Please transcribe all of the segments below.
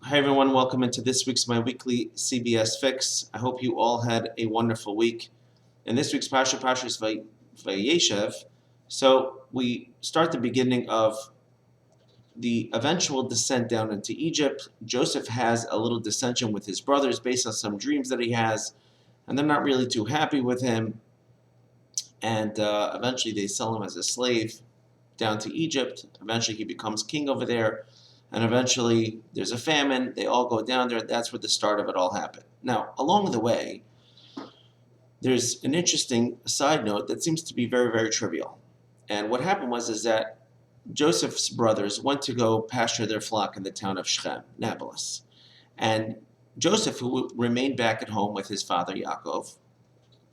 Hi everyone, welcome into this week's My Weekly CBS Fix. I hope you all had a wonderful week. In this week's Parsha is Vayaishev. So we start the beginning of the eventual descent down into Egypt. Joseph has a little dissension with his brothers based on some dreams that he has, and they're not really too happy with him. And eventually they sell him as a slave down to Egypt. Eventually he becomes king over there. And eventually there's a famine. They all go down there. That's where the start of it all happened. Now, along the way, there's an interesting side note that seems to be very, very trivial. And what happened is that Joseph's brothers went to go pasture their flock in the town of Shechem, Nablus. And Joseph, who remained back at home with his father Yaakov,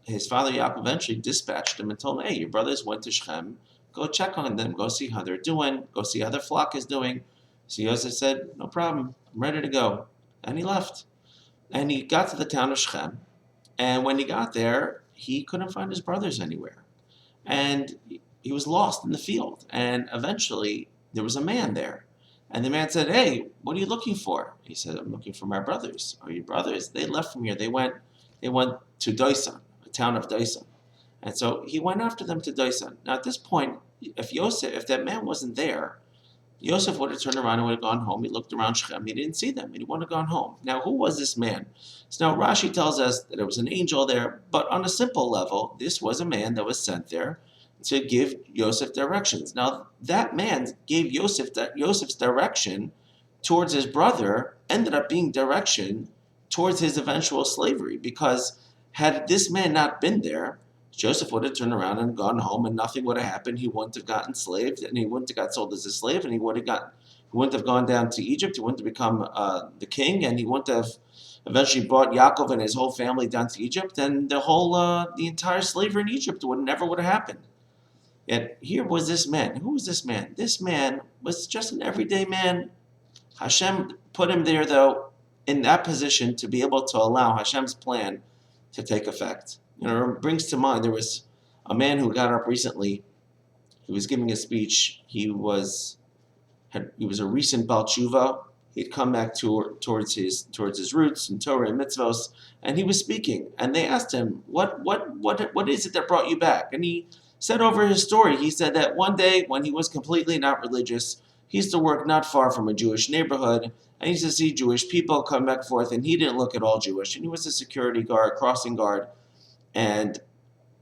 eventually dispatched him and told him, hey, your brothers went to Shechem. Go check on them. Go see how they're doing. Go see how their flock is doing. So Yosef said, no problem. I'm ready to go. And he left. And he got to the town of Shechem. And when he got there, he couldn't find his brothers anywhere. And he was lost in the field. And eventually, there was a man there. And the man said, hey, what are you looking for? He said, I'm looking for my brothers. Are your brothers? They left from here. They went to Doisan, a town of Doisan. And so he went after them to Doisan. Now at this point, if that man wasn't there, Yosef would have turned around and would have gone home. He looked around Shechem. He didn't see them. And he would have gone home. Now, who was this man? So now Rashi tells us that there was an angel there. But on a simple level, this was a man that was sent there to give Yosef directions. Now, that man gave Yosef's direction towards his brother, ended up being direction towards his eventual slavery. Because had this man not been there, Joseph would have turned around and gone home, and nothing would have happened. He wouldn't have gotten enslaved, and he wouldn't have got sold as a slave, and he wouldn't have gone down to Egypt. He wouldn't have become the king, and he wouldn't have eventually brought Yaakov and his whole family down to Egypt, and the entire slavery in Egypt never would have happened. Yet here was this man. Who was this man? This man was just an everyday man. Hashem put him there, though, in that position to be able to allow Hashem's plan to take effect. It brings to mind, there was a man who got up recently. He was giving a speech. He was a recent Baal Tshuva. He'd come back towards his roots in Torah and mitzvos, and he was speaking. And they asked him, "What is it that brought you back?" And he said over his story. He said that one day when he was completely not religious, he used to work not far from a Jewish neighborhood, and he used to see Jewish people come back and forth, and he didn't look at all Jewish. And he was a security guard, crossing guard. And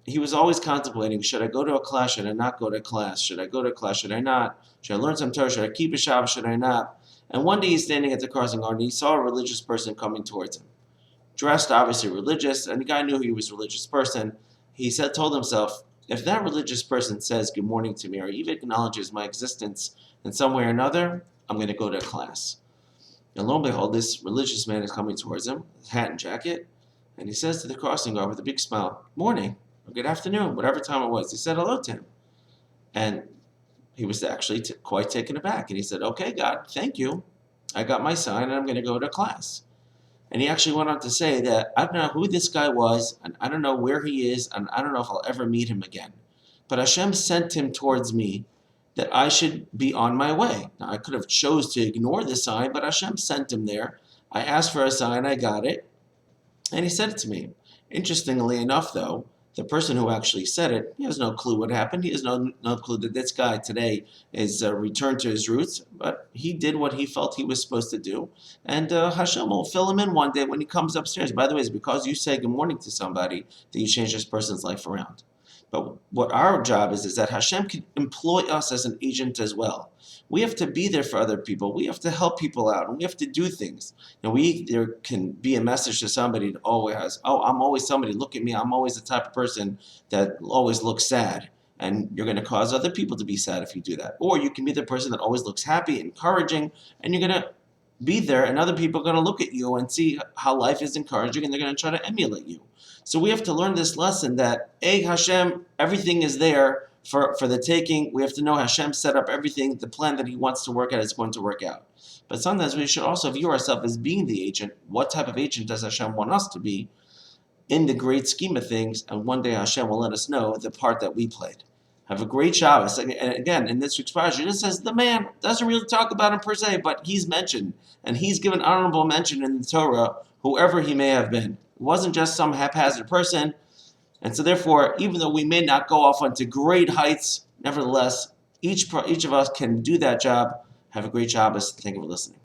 he was always contemplating, should I go to a class? Should I not go to class? Should I go to class? Should I not? Should I learn some Torah? Should I keep a Shabbos? Should I not? And one day he's standing at the crossing guard and he saw a religious person coming towards him. Dressed obviously religious, and the guy knew he was a religious person. He told himself, if that religious person says good morning to me or even acknowledges my existence in some way or another, I'm going to go to class. And lo and behold, this religious man is coming towards him, hat and jacket. And he says to the crossing guard with a big smile, morning, or good afternoon, whatever time it was. He said hello to him. And he was actually quite taken aback. And he said, okay, God, thank you. I got my sign and I'm going to go to class. And he actually went on to say that I don't know who this guy was, and I don't know where he is, and I don't know if I'll ever meet him again. But Hashem sent him towards me that I should be on my way. Now, I could have chose to ignore the sign, but Hashem sent him there. I asked for a sign, I got it. And he said it to me. Interestingly enough, though, the person who actually said it, he has no clue what happened. He has no clue that this guy today is returned to his roots. But he did what he felt he was supposed to do. And Hashem will fill him in one day when he comes upstairs. By the way, it's because you say good morning to somebody that you change this person's life around. But what our job is that Hashem can employ us as an agent as well. We have to be there for other people. We have to help people out, and we have to do things. There can be a message to somebody that always has, oh, I'm always somebody, look at me. I'm always the type of person that always looks sad. And you're going to cause other people to be sad if you do that. Or you can be the person that always looks happy, encouraging, and you're going to be there, and other people are going to look at you and see how life is encouraging, and they're going to try to emulate you. So we have to learn this lesson that, Hashem, everything is there for the taking. We have to know Hashem set up everything. The plan that he wants to work out is going to work out. But sometimes we should also view ourselves as being the agent. What type of agent does Hashem want us to be in the great scheme of things? And one day Hashem will let us know the part that we played. Have a great Shabbos. And again, in this week's parasha, it says the man doesn't really talk about him per se, but he's mentioned, and he's given honorable mention in the Torah, whoever he may have been. It wasn't just some haphazard person. And so therefore, even though we may not go off onto great heights, nevertheless, each of us can do that job. Have a great Shabbos. Thank you for listening.